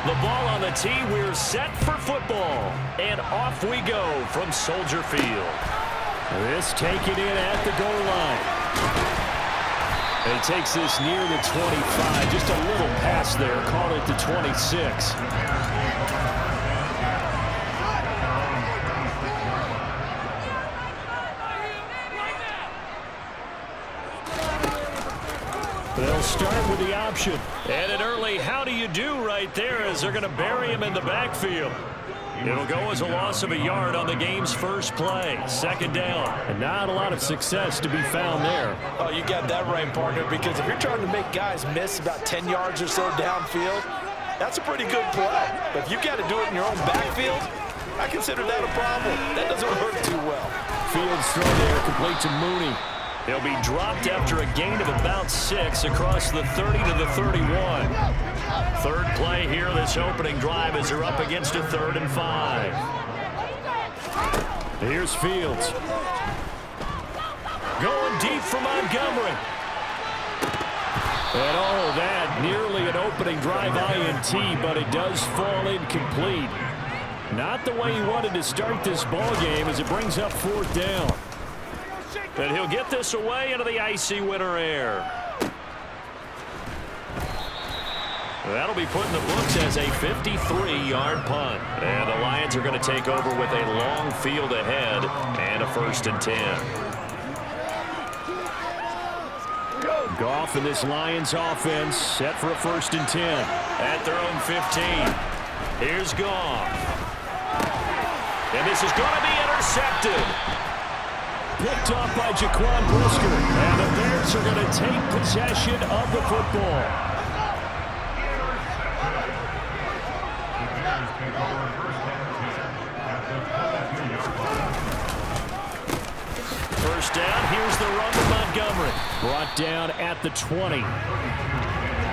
The ball on the tee. We're set for football. And off we go from Soldier Field. This taken in at the goal line. And he takes this near the 25. Just a little pass there. Call it the 26. They'll start with the option. And an early how do you do right there as they're going to bury him in the backfield. It'll go as a loss of a yard on the game's first play. Second down. And not a lot of success to be found there. Oh, you got that right, partner, because if you're trying to make guys miss about 10 yards or so downfield, that's a pretty good play. But if you got to do it in your own backfield, I consider that a problem. That doesn't work too well. Fields throw there, complete to Mooney. He'll be dropped after a gain of about 6 across the 30 to the 31. Third play here this opening drive as they're up against a 3rd and 5. Here's Fields. Going deep for Montgomery. And all that, nearly an opening drive INT, but it does fall incomplete. Not the way he wanted to start this ball game as it brings up 4th down. And he'll get this away into the icy winter air. That'll be put in the books as a 53-yard punt. And the Lions are going to take over with a long field ahead and a 1st and 10. Goff and this Lions offense set for a 1st and 10 at their own 15. Here's Goff. And this is going to be intercepted. Picked off by Jaquan Brisker. And the Bears are going to take possession of the football. First down. Here's the run to Montgomery. Brought down at the 20.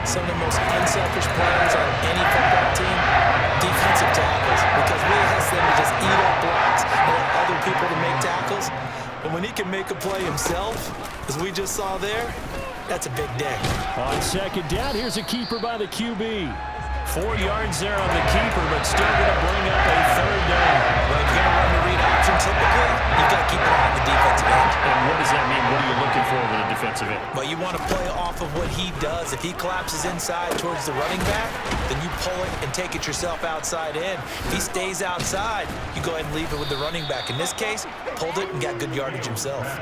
Some of the most unselfish players on any football team, defensive tackles, because we ask them to just eat up blocks and let other people to make tackles. And when he can make a play himself, as we just saw there, that's a big day. On second down, here's a keeper by the QB. 4 yards there on the keeper, but still going to bring up a 3rd down. Well, if you're going to run the read option typically, you've got to keep it on the defensive end. And what does that mean? What are you looking for with a defensive end? Well, you want to play off of what he does. If he collapses inside towards the running back, then you pull it and take it yourself outside in. If he stays outside, you go ahead and leave it with the running back. In this case, pulled it and got good yardage himself.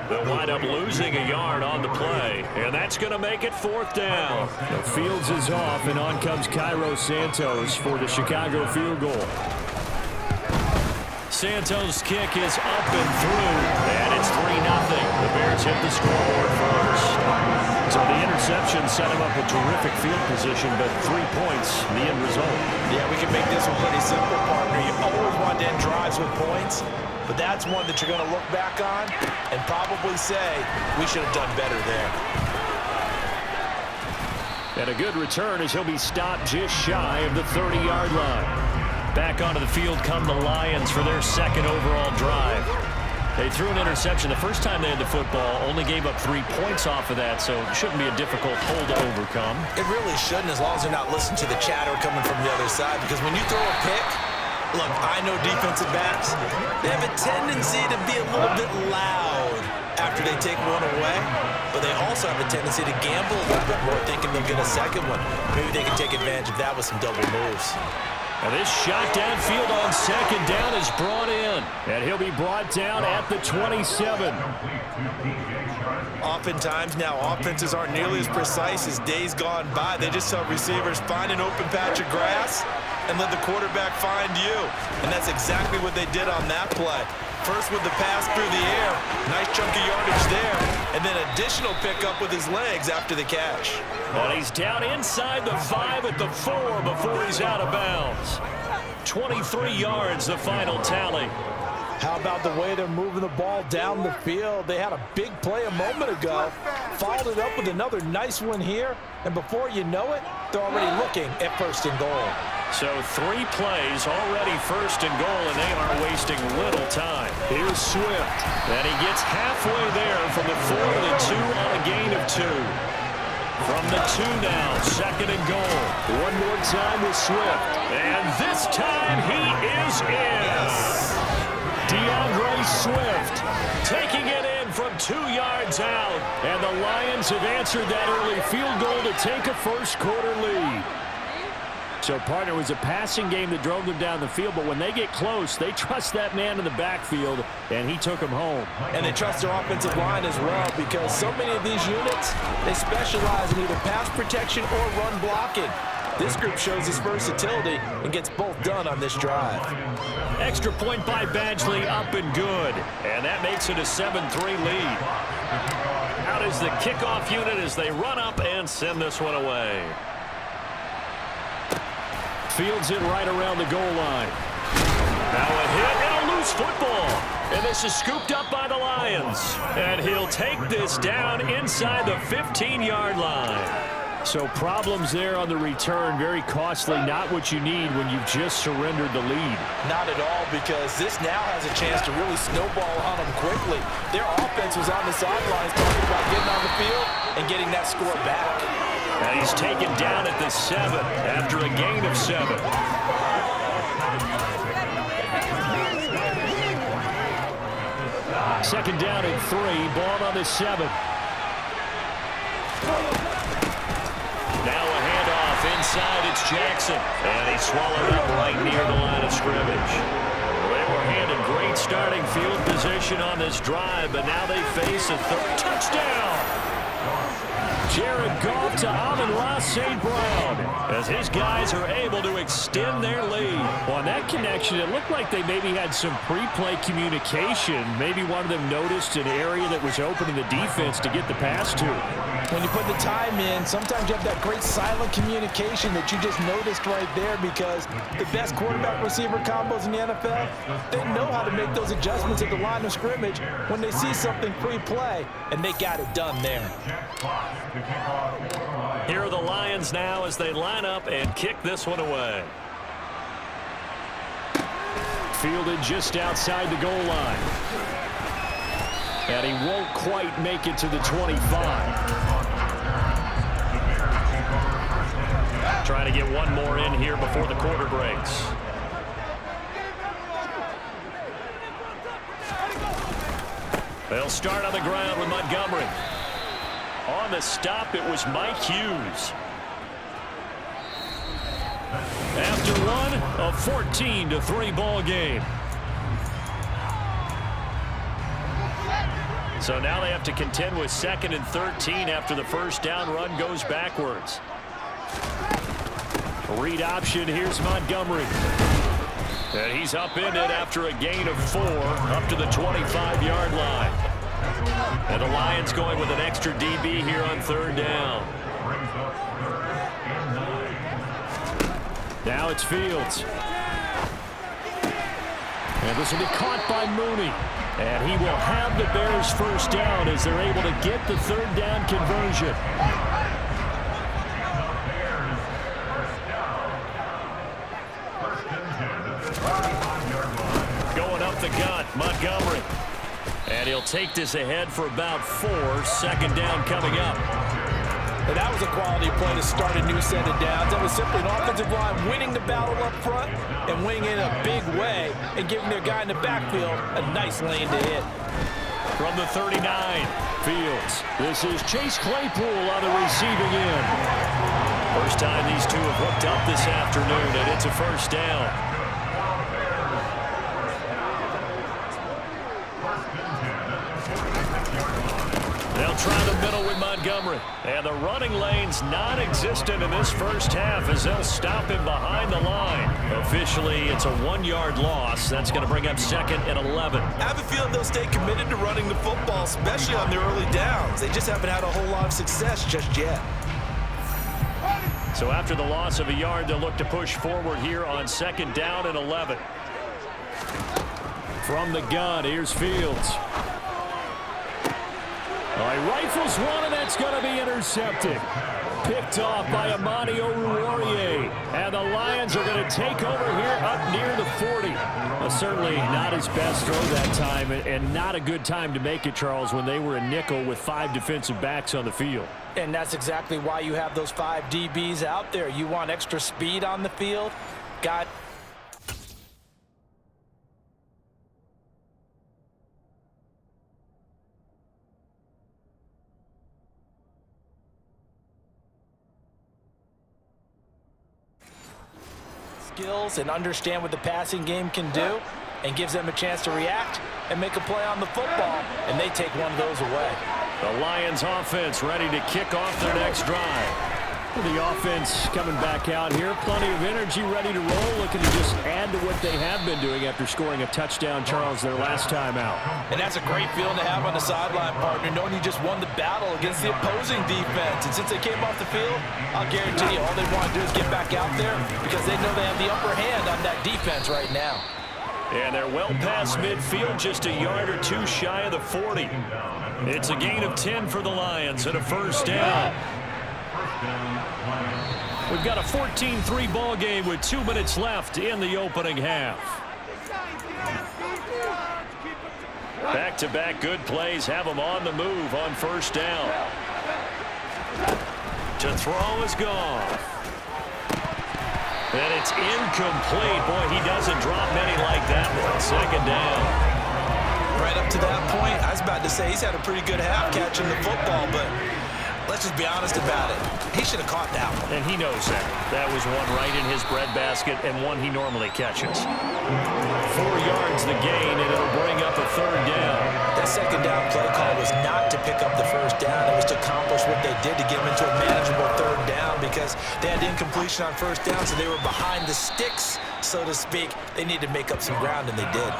They'll wind up losing a yard on the play, and that's going to make it 4th down. The Fields is off, and on comes Cairo Santos for the Chicago field goal. Santos' kick is up and through, and it's 3-0. The Bears hit the scoreboard first. So the interception set him up with terrific field position, but 3 points, the end result. Yeah, we can make this one pretty simple, partner. You always want to end drives with points, but that's one that you're going to look back on and probably say, we should have done better there. And a good return as he'll be stopped just shy of the 30-yard line. Back onto the field come the Lions for their 2nd overall drive. They threw an interception the first time they had the football, only gave up 3 points off of that, so it shouldn't be a difficult hole to overcome. It really shouldn't, as long as they're not listening to the chatter coming from the other side, because when you throw a pick, look, I know defensive backs, they have a tendency to be a little bit loud after they take one away, but they also have a tendency to gamble a little bit more, thinking they'll get a second one. Maybe they can take advantage of that with some double moves. And this shot downfield on second down is brought in, and he'll be brought down at the 27. Oftentimes now, offenses aren't nearly as precise as days gone by. They just tell receivers, find an open patch of grass and let the quarterback find you. And that's exactly what they did on that play. First with the pass through the air, nice chunky yardage there, and then additional pickup with his legs after the catch. Well, he's down inside the 5 at the 4 before he's out of bounds. 23 yards, the final tally. How about the way they're moving the ball down the field? They had a big play a moment ago, followed it up with another nice one here, and before you know it, they're already looking at 1st and goal. So 3 plays already 1st and goal, and they are wasting little time. Here's Swift, and he gets halfway there from the 4 to the 2 on a gain of 2. From the 2 now, 2nd and goal. One more time with Swift. And this time he is in. DeAndre Swift taking it in from 2 yards out. And the Lions have answered that early field goal to take a first-quarter lead. So, partner, it was a passing game that drove them down the field, but when they get close, they trust that man in the backfield, and he took them home. And they trust their offensive line as well, because so many of these units, they specialize in either pass protection or run blocking. This group shows its versatility and gets both done on this drive. Extra point by Badgley, up and good. And that makes it a 7-3 lead. Out is the kickoff unit as they run up and send this one away. Fields it right around the goal line. Now a hit and a loose football. And this is scooped up by the Lions. And he'll take this down inside the 15-yard line. So problems there on the return, very costly, not what you need when you've just surrendered the lead. Not at all, because this now has a chance to really snowball on them quickly. Their offense was on the sidelines talking about getting on the field and getting that score back. And he's taken down at the 7 after a gain of 7. Second down and 3, ball on the 7. Now a handoff inside, it's Jackson. And he swallowed up right near the line of scrimmage. They were handed great starting field position on this drive, but now they face a third touchdown. Jared Goff to Amon-Ra St. Brown as his guys are able to extend their lead. On that connection, it looked like they maybe had some pre-play communication. Maybe one of them noticed an area that was open in the defense to get the pass to. When you put the time in, sometimes you have that great silent communication that you just noticed right there, because the best quarterback-receiver combos in the NFL, they know how to make those adjustments at the line of scrimmage when they see something pre-play, and they got it done there. Here are the Lions now as they line up and kick this one away. Fielded just outside the goal line. And he won't quite make it to the 25. Trying to get one more in here before the quarter breaks. They'll start on the ground with Montgomery. On the stop, it was Mike Hughes. After one, a 14-3 ball game. So now they have to contend with 2nd and 13 after the first down run goes backwards. Read option, here's Montgomery. And he's upended after a gain of 4 up to the 25-yard line. And the Lions going with an extra DB here on 3rd down. Now it's Fields. And this will be caught by Mooney. And he will have the Bears first down as they're able to get the 3rd down conversion. Going up the gut, Montgomery. And he'll take this ahead for about 4. 2nd down coming up. And that was a quality play to start a new set of downs. That was simply an offensive line winning the battle up front and winning in a big way and giving their guy in the backfield a nice lane to hit. From the 39, Fields. This is Chase Claypool on the receiving end. First time these two have hooked up this afternoon, and it's a first down. They'll try the middle with Montgomery. And the running lane's non-existent in this first half as they'll stop him behind the line. Officially, it's a 1-yard loss. That's going to bring up 2nd and 11. I have a feeling they'll stay committed to running the football, especially on their early downs. They just haven't had a whole lot of success just yet. So after the loss of a yard, they'll look to push forward here on 2nd down and 11. From the gun, here's Fields. He rifles one, and that's going to be intercepted. Picked off by Amani Oruwariye. And the Lions are going to take over here up near the 40. Certainly not his best throw that time, and not a good time to make it, Charles, when they were a nickel with 5 defensive backs on the field. And that's exactly why you have those 5 DBs out there. You want extra speed on the field. Got skills and understand what the passing game can do, and gives them a chance to react and make a play on the football, and they take one of those away. The Lions offense ready to kick off their next drive. The offense coming back out here. Plenty of energy, ready to roll, looking to just add to what they have been doing after scoring a touchdown, Charles, their last time out. And that's a great feeling to have on the sideline, partner, knowing you just won the battle against the opposing defense. And since they came off the field, I'll guarantee you all they want to do is get back out there because they know they have the upper hand on that defense right now. And they're well past midfield, just a yard or 2 shy of the 40. It's a gain of 10 for the Lions and a first down. We've got a 14-3 ball game with 2 minutes left in the opening half. Back-to-back good plays have them on the move on first down. To throw is gone. And it's incomplete. Boy, he doesn't drop many like that one. Second down. Right up to that point, I was about to say he's had a pretty good half catching the football, but let's just be honest about it. He should have caught that one. And he knows that. That was one right in his breadbasket and one he normally catches. 4 yards the gain, and it'll bring up a third down. That second down play call was not to pick up the first down. It was to accomplish what they did to get them into a manageable third down because they had incompletion on first down, so they were behind the sticks, so to speak. They needed to make up some ground, and they did.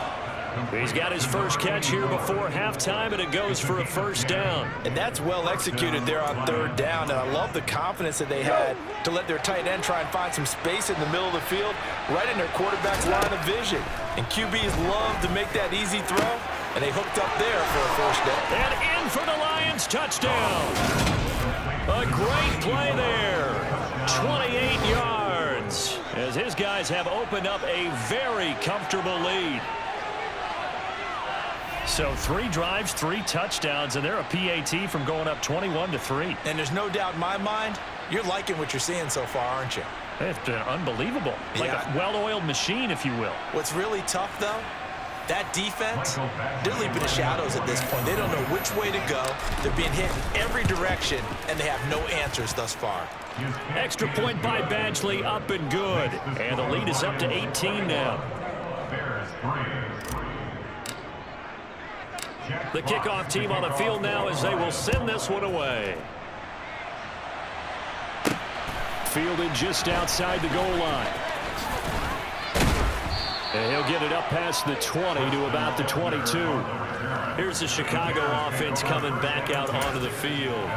He's got his first catch here before halftime, and it goes for a first down. And that's well executed there on third down, and I love the confidence that they had to let their tight end try and find some space in the middle of the field, right in their quarterback's line of vision. And QBs love to make that easy throw, and they hooked up there for a first down. And in for the Lions, touchdown. A great play there. 28 yards, as his guys have opened up a very comfortable lead. So 3 drives, 3 touchdowns, and they're a PAT from going up 21-3. And there's no doubt in my mind, you're liking what you're seeing so far, aren't you? It's been unbelievable. Like a well-oiled machine, if you will. What's really tough, though, that defense, they're leaping the shadows at this point. They don't know which way to go. They're being hit in every direction, and they have no answers thus far. Extra point by Badgley, up and good. And the lead is up to 18 now. The kickoff team on the field now as they will send this one away. Fielded just outside the goal line. And he'll get it up past the 20 to about the 22. Here's the Chicago offense coming back out onto the field.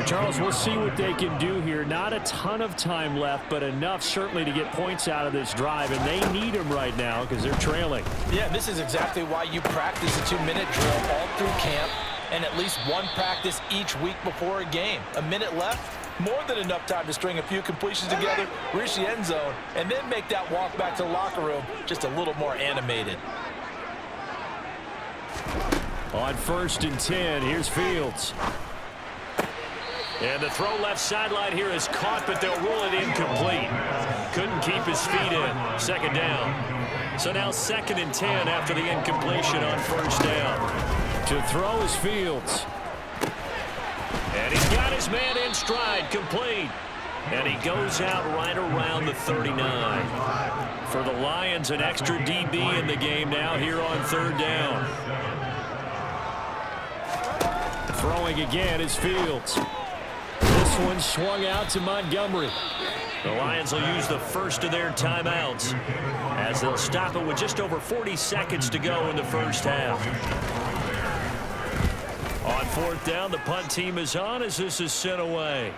Charles, we'll see what they can do here. Not a ton of time left, but enough certainly to get points out of this drive, and they need them right now because they're trailing. Yeah, this is exactly why you practice a 2-minute drill all through camp and at least one practice each week before a game. A minute left, more than enough time to string a few completions together, reach the end zone, and then make that walk back to the locker room just a little more animated. On 1st and 10, here's Fields. And the throw left sideline here is caught, but they'll rule it incomplete. Couldn't keep his feet in. Second down. So now 2nd and 10 after the incompletion on first down. To throw is Fields. And he's got his man in stride, complete. And he goes out right around the 39. For the Lions, an extra DB in the game now here on 3rd down. Throwing again is Fields. This one swung out to Montgomery. The Lions will use the first of their timeouts as they'll stop it with just over 40 seconds to go in the first half. On 4th down, the punt team is on as this is sent away.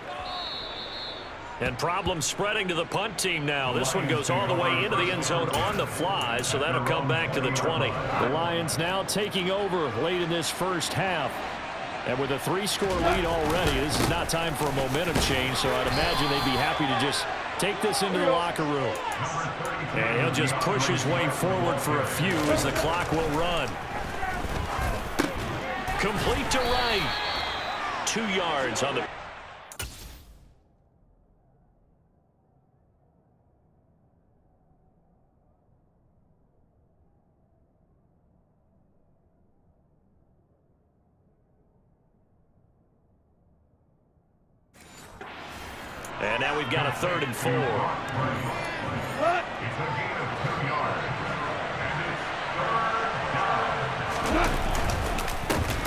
And problems spreading to the punt team now. This one goes all the way into the end zone on the fly, so that'll come back to the 20. The Lions now taking over late in this first half. And with a 3-score lead already, this is not time for a momentum change, so I'd imagine they'd be happy to just take this into the locker room. And he'll just push his way forward for a few as the clock will run. Complete to right. 2 yards on the... And now we've got a 3rd and 4.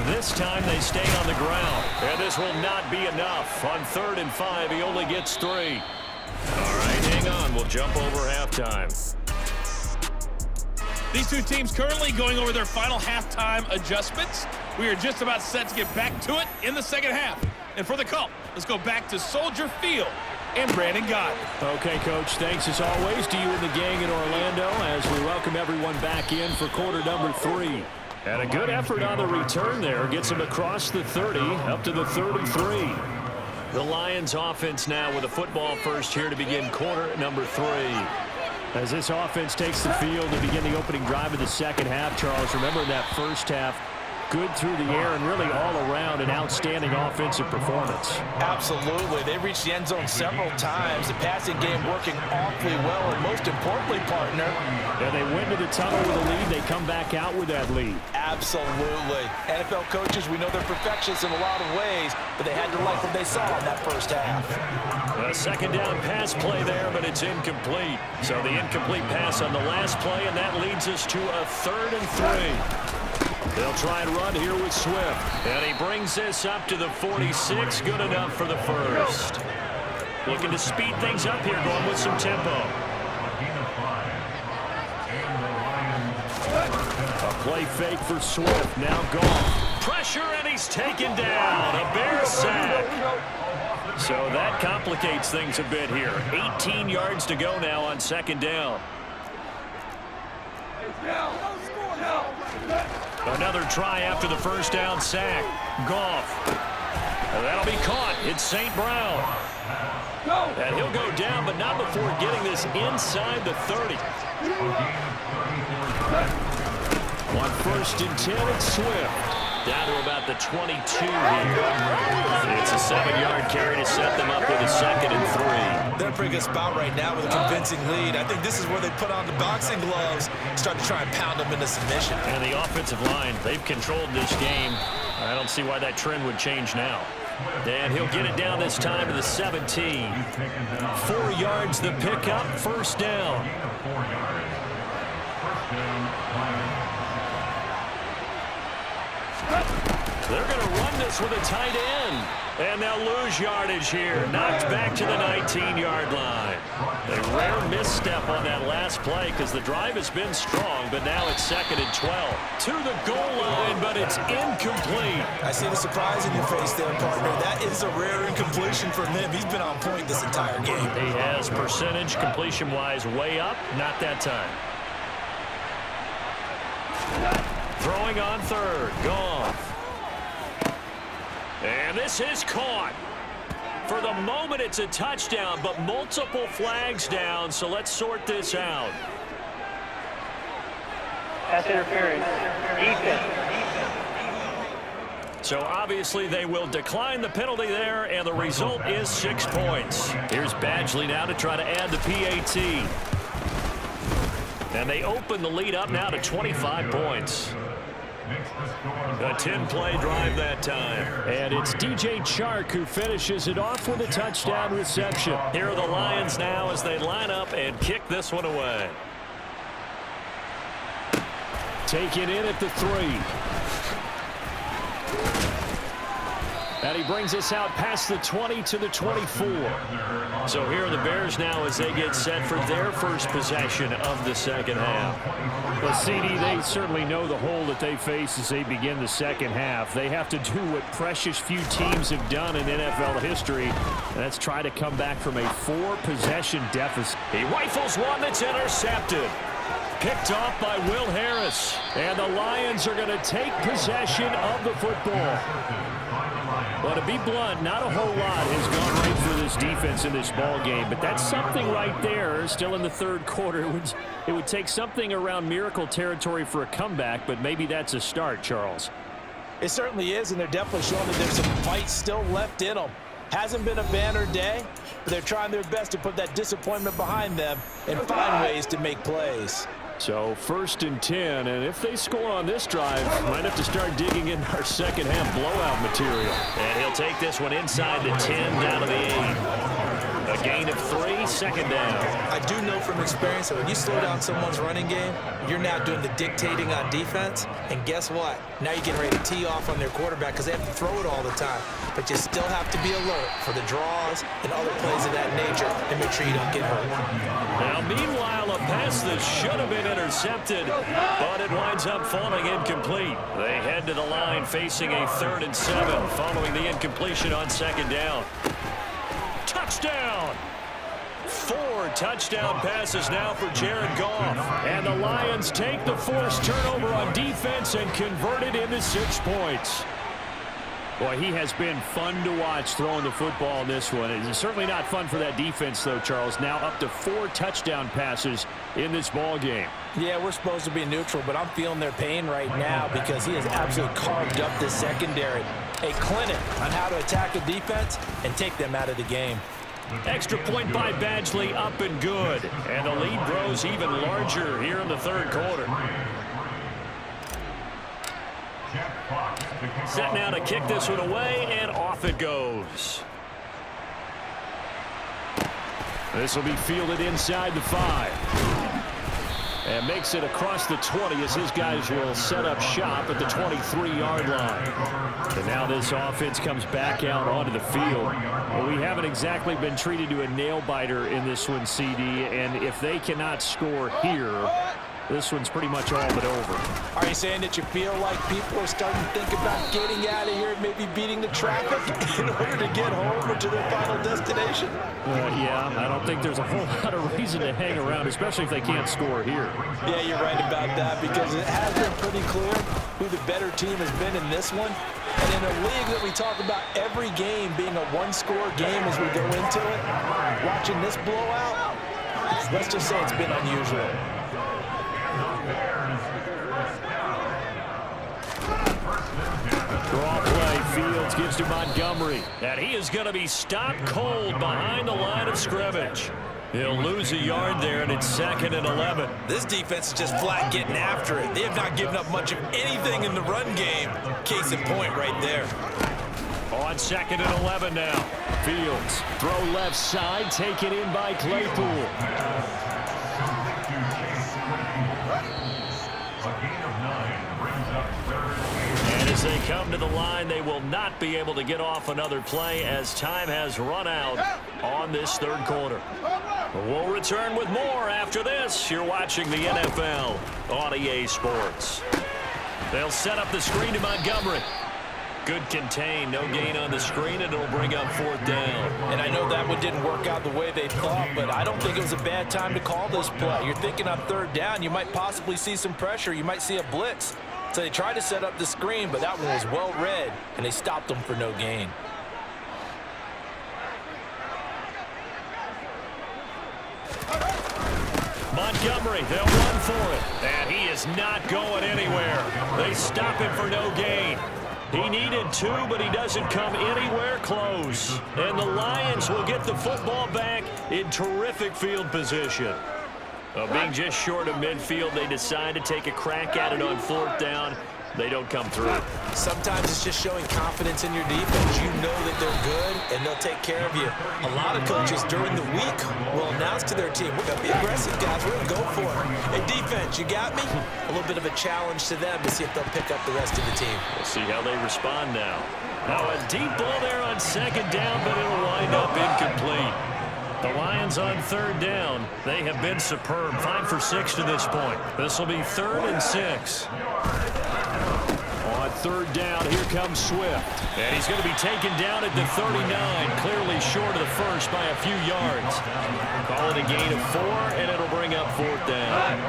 This time they stay on the ground. And this will not be enough. On 3rd and 5, he only gets 3. All right, hang on. We'll jump over halftime. These two teams currently going over their final halftime adjustments. We are just about set to get back to it in the second half. And for the call, let's go back to Soldier Field and Brandon Gott. Okay, Coach, thanks as always to you and the gang in Orlando as we welcome everyone back in for quarter number 3. And a good effort on the return there. Gets him across the 30, up to the 3rd and 3. The Lions offense now with a football first here to begin quarter number 3. As this offense takes the field to begin the opening drive of the second half, Charles, remember that first half, good through the air and really all around an outstanding offensive performance. Absolutely. They reached the end zone several times. The passing game working awfully well, and most importantly, partner. Yeah, they went to the tunnel with a lead. They come back out with that lead. Absolutely. NFL coaches, we know they're perfectionists in a lot of ways, but they had to like what they saw in that first half. A second down pass play there, but it's incomplete. So the incomplete pass on the last play, and that leads us to a 3rd and 3. They'll try and run here with Swift. And he brings this up to the 46. Good enough for the first. Looking to speed things up here, going with some tempo. A play fake for Swift. Now Goff. Pressure, and he's taken down. A Bear sack. So that complicates things a bit here. 18 yards to go now on second down. Another try after the first down sack. Goff. That'll be caught. It's St. Brown. And he'll go down, but not before getting this inside the 30. On 1st and 10, it's Swift. Down to about the 22 here. It's a 7-yard carry to set them up with a 2nd and 3. They're in a pretty good spot right now with a convincing lead. I think this is where they put on the boxing gloves, start to try and pound them into submission. And the offensive line, they've controlled this game. I don't see why that trend would change now. And he'll get it down this time to the 17. 4 yards the pickup, first down. They're going to run this with a tight end. And they'll lose yardage here. Knocked back to the 19-yard line. A rare misstep on that last play because the drive has been strong, but now it's 2nd and 12. To the goal line, but it's incomplete. I see the surprise in your face there, partner. That is a rare incompletion from him. He's been on point this entire game. He has percentage completion-wise way up. Not that time. Throwing on 3rd. Goff. And this is caught. For the moment, it's a touchdown, but multiple flags down, so let's sort this out. Pass interference. Defense. So obviously they will decline the penalty there, and the result is 6 points. Here's Badgley now to try to add the PAT. And they open the lead up now to 25 points. A 10-play drive that time. And it's DJ Chark who finishes it off with a touchdown reception. Here are the Lions now as they line up and kick this one away. Taken in at the 3. And he brings us out past the 20 to the 24. So here are the Bears now as they get set for their first possession of the second half. Well, CD, they certainly know the hole that they face as they begin the second half. They have to do what precious few teams have done in NFL history, and that's try to come back from a 4-possession deficit. He rifles one that's intercepted. Picked off by Will Harris. And the Lions are going to take possession of the football. Well, to be blunt, not a whole lot has gone right for this defense in this ball game, but that's something right there. Still in the third quarter, it would take something around miracle territory for a comeback, but maybe that's a start, Charles. It certainly is, and they're definitely showing that there's some fight still left in them. Hasn't been a banner day, but they're trying their best to put that disappointment behind them and find ways to make plays. So 1st and 10, and if they score on this drive, might have to start digging in our second half blowout material. And he'll take this one inside the 10, down to the 8. A gain of 3, 2nd down. I do know from experience that when you slow down someone's running game, you're now doing the dictating on defense. And guess what? Now you're getting ready to tee off on their quarterback because they have to throw it all the time. But you still have to be alert for the draws and other plays of that nature and make sure you don't get hurt. Now, meanwhile, a pass that should have been intercepted, but it winds up falling incomplete. They head to the line facing a 3rd and 7 following the incompletion on 2nd down. Touchdown! 4 touchdown passes now for Jared Goff. And the Lions take the forced turnover on defense and convert it into 6 points. Boy, he has been fun to watch throwing the football in this one. It's certainly not fun for that defense, though, Charles. Now up to 4 touchdown passes in this ball game. Yeah, we're supposed to be neutral, but I'm feeling their pain right now because he has absolutely carved up this secondary. A clinic on how to attack the defense and take them out of the game. Extra point by Badgley, up and good. And the lead grows even larger here in the 3rd quarter. Set now to kick this one away, and off it goes. This will be fielded inside the 5. And makes it across the 20 as his guys will set up shop at the 23-yard line. And now this offense comes back out onto the field. Well, we haven't exactly been treated to a nail-biter in this one, CD. And if they cannot score here, this one's pretty much all but over. Are you saying that you feel like people are starting to think about getting out of here and maybe beating the traffic in order to get home or to their final destination? Yeah, I don't think there's a whole lot of reason to hang around, especially if they can't score here. Yeah, you're right about that because it has been pretty clear who the better team has been in this one. And in a league that we talk about every game being a one-score game as we go into it, watching this blowout, let's just say it's been unusual. Draw play, Fields gives to Montgomery. And he is going to be stopped cold behind the line of scrimmage. He'll lose a yard there, and it's 2nd and 11. This defense is just flat getting after it. They have not given up much of anything in the run game. Case in point right there. On 2nd and 11 now. Fields, throw left side, taken in by Claypool. As they come to the line, they will not be able to get off another play as time has run out on this 3rd quarter. We'll return with more after this. You're watching the NFL on EA Sports. They'll set up the screen to Montgomery. Good contain, no gain on the screen, and it'll bring up 4th down. And I know that one didn't work out the way they thought, but I don't think it was a bad time to call this play. You're thinking on 3rd down, you might possibly see some pressure. You might see a blitz. So they tried to set up the screen, but that one was well read, and they stopped them for no gain. Montgomery, they'll run for it. And he is not going anywhere. They stop him for no gain. He needed 2, but he doesn't come anywhere close. And the Lions will get the football back in terrific field position. Being just short of midfield, they decide to take a crack at it on 4th down. They don't come through. Sometimes it's just showing confidence in your defense. You know that they're good, and they'll take care of you. A lot of coaches during the week will announce to their team, we're going to be aggressive, guys. We're going to go for it. Hey, defense, you got me? A little bit of a challenge to them to see if they'll pick up the rest of the team. We'll see how they respond now. Now a deep ball there on 2nd down, but it'll wind up incomplete. The Lions on 3rd down. They have been superb. 5 for 6 to this point. This will be 3rd and 6. On 3rd down, here comes Swift. And he's going to be taken down at the 39, clearly short of the first by a few yards. Call it a gain of 4, and it'll bring up 4th down.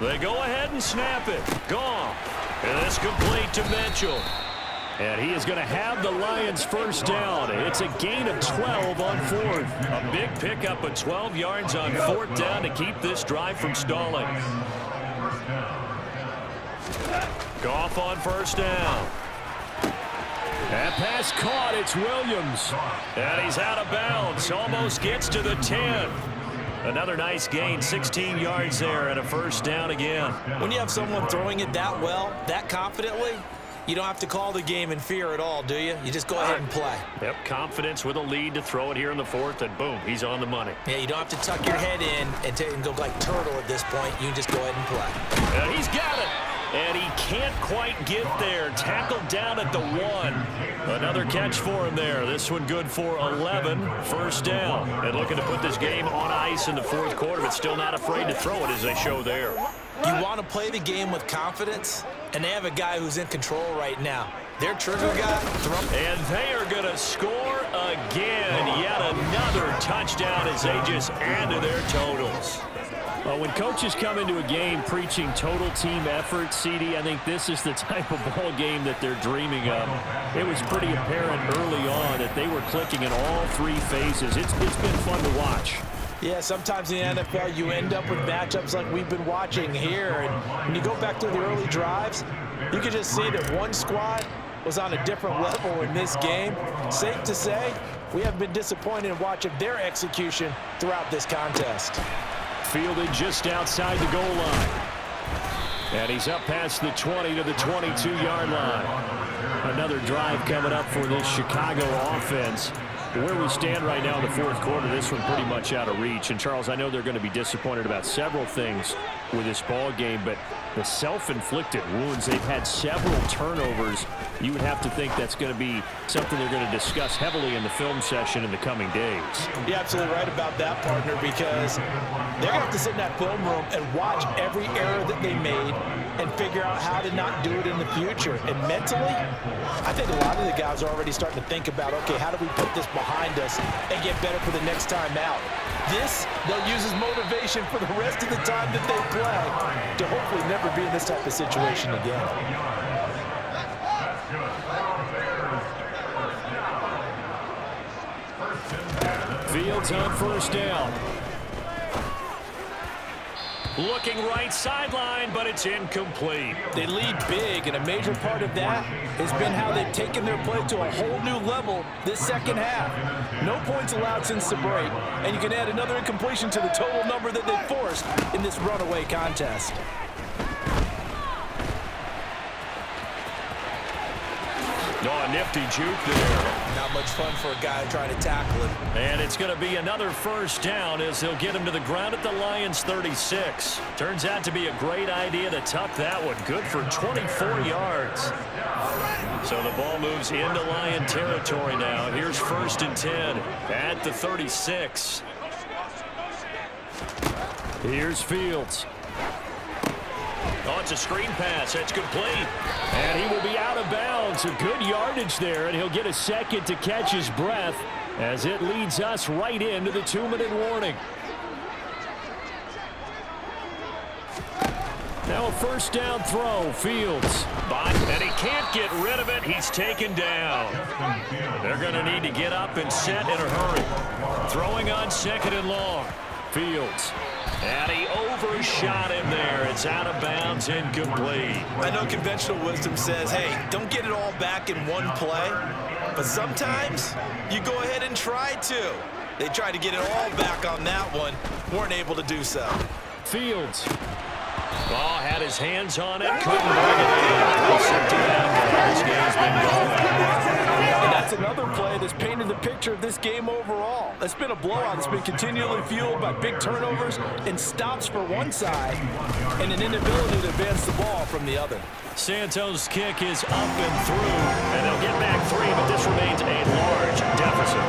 They go ahead and snap it. Gone. And it's complete to Mitchell. And he is going to have the Lions first down. It's a gain of 12 on fourth. A big pickup of 12 yards on fourth down to keep this drive from stalling. Goff on first down. That pass caught. It's Williams. And he's out of bounds. Almost gets to the 10. Another nice gain, 16 yards there, and a first down again. When you have someone throwing it that well, that confidently, you don't have to call the game in fear at all, do you? You just go ahead and play. Yep, confidence with a lead to throw it here in the fourth, and boom, he's on the money. Yeah, you don't have to tuck your head in and go like turtle at this point. You just go ahead and play. And he's got it. And he can't quite get there. Tackled down at the 1. Another catch for him there. This one good for 11. First down. And looking to put this game on ice in the fourth quarter, but still not afraid to throw it as they show there. You want to play the game with confidence, and they have a guy who's in control right now. Their trigger guy. And they are going to score again. Yet another touchdown as they just add to their totals. Well, when coaches come into a game preaching total team effort, CD, I think this is the type of ball game that they're dreaming of. It was pretty apparent early on that they were clicking in all three phases. It's been fun to watch. Yeah, sometimes in the NFL you end up with matchups like we've been watching here. And when you go back to the early drives, you can just see that one squad was on a different level in this game. Safe to say, we haven't been disappointed in watching their execution throughout this contest. Fielded just outside the goal line. And he's up past the 20 to the 22-yard line. Another drive coming up for this Chicago offense. Where we stand right now in the fourth quarter, this one pretty much out of reach. And, Charles, I know they're going to be disappointed about several things with this ball game, but the self-inflicted wounds, they've had several turnovers. You would have to think that's going to be something they're going to discuss heavily in the film session in the coming days. You're absolutely right about that, partner, because they're going to have to sit in that film room and watch every error that they made and figure out how to not do it in the future. And mentally, I think a lot of the guys are already starting to think about, okay, how do we put this behind us and get better for the next time out? This, they'll use as motivation for the rest of the time that they play to hopefully never be in this type of situation again. Fields on first down. Looking right sideline, but it's incomplete. They lead big, and a major part of that has been how they've taken their play to a whole new level this second half. No points allowed since the break, and you can add another incompletion to the total number that they forced in this runaway contest. Oh, a nifty juke there. Not much fun for a guy trying to tackle it. And it's going to be another first down as they'll get him to the ground at the Lions' 36. Turns out to be a great idea to tuck that one. Good for 24 yards. So the ball moves into Lion territory now. Here's first and 10 at the 36. Here's Fields. Oh, it's a screen pass. That's complete. And he will be out of bounds. A good yardage there, and he'll get a second to catch his breath as it leads us right into the 2-minute warning. Now a first down throw. Fields. And he can't get rid of it. He's taken down. They're going to need to get up and set in a hurry. Throwing on second and long. Fields. And he overshot him there. It's out of bounds, incomplete. I know conventional wisdom says, hey, don't get it all back in one play. But sometimes you go ahead and try to. They tried to get it all back on that one. Weren't able to do so. Fields. Oh, had his hands on it. Couldn't bring it in. This game's been going. And that's another play that's painted the picture of this game overall. It's been a blowout. It's been continually fueled by big turnovers and stops for one side and an inability to advance the ball from the other. Santos' kick is up and through, and they'll get back 3, but this remains a large deficit.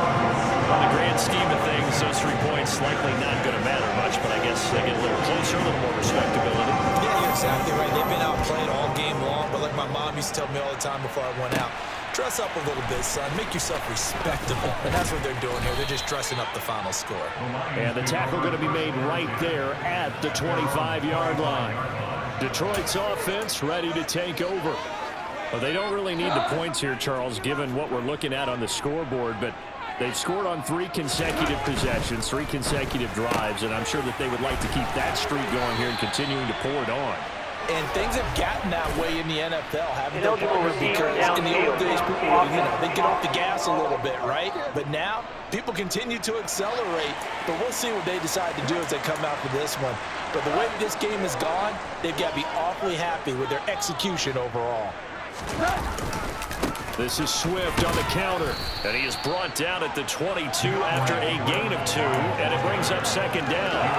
In the grand scheme of things, those 3 points likely not going to matter much, but I guess they get a little closer, a little more respectability. Yeah, you're exactly right. They've been outplayed all game long, but like my mom used to tell me all the time before I went out, Dress up a little bit, son. Make yourself respectable. And that's what they're doing here. They're just dressing up the final score. And the tackle going to be made right there at the 25-yard line. Detroit's offense ready to take over. Well, they don't really need the points here, Charles, given what we're looking at on the scoreboard, but they've scored on 3 consecutive possessions, 3 consecutive drives, and I'm sure that they would like to keep that streak going here and continuing to pour it on. And things have gotten that way in the NFL, haven't they? Because in the old days, people, they get off the gas a little bit, right? But now, people continue to accelerate. But we'll see what they decide to do as they come out for this one. But the way this game has gone, they've got to be awfully happy with their execution overall. This is Swift on the counter, and he is brought down at the 22 after a gain of 2, and it brings up second down.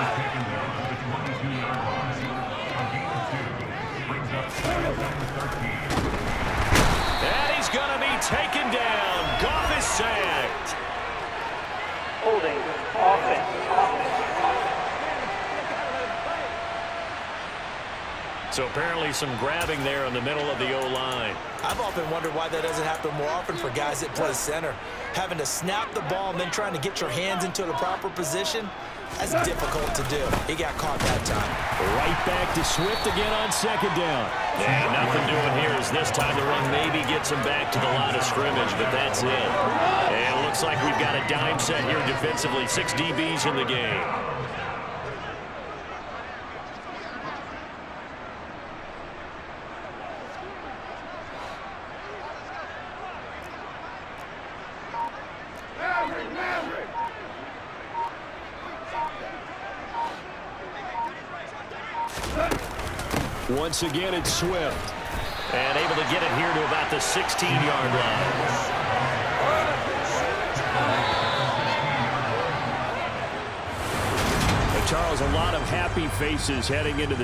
And he's going to be taken down. Goff is sacked. Holding. Offense. So apparently some grabbing there in the middle of the O-line. I've often wondered why that doesn't happen more often for guys that play center. Having to snap the ball and then trying to get your hands into the proper position, that's difficult to do. He got caught that time. Right back to Swift again on second down. And nothing doing here as this time the run maybe gets him back to the line of scrimmage, but that's it. And it looks like we've got a dime set here defensively. 6 DBs in the game. Once again, it's Swift. And able to get it here to about the 16-yard line. Charles, a lot of happy faces heading into the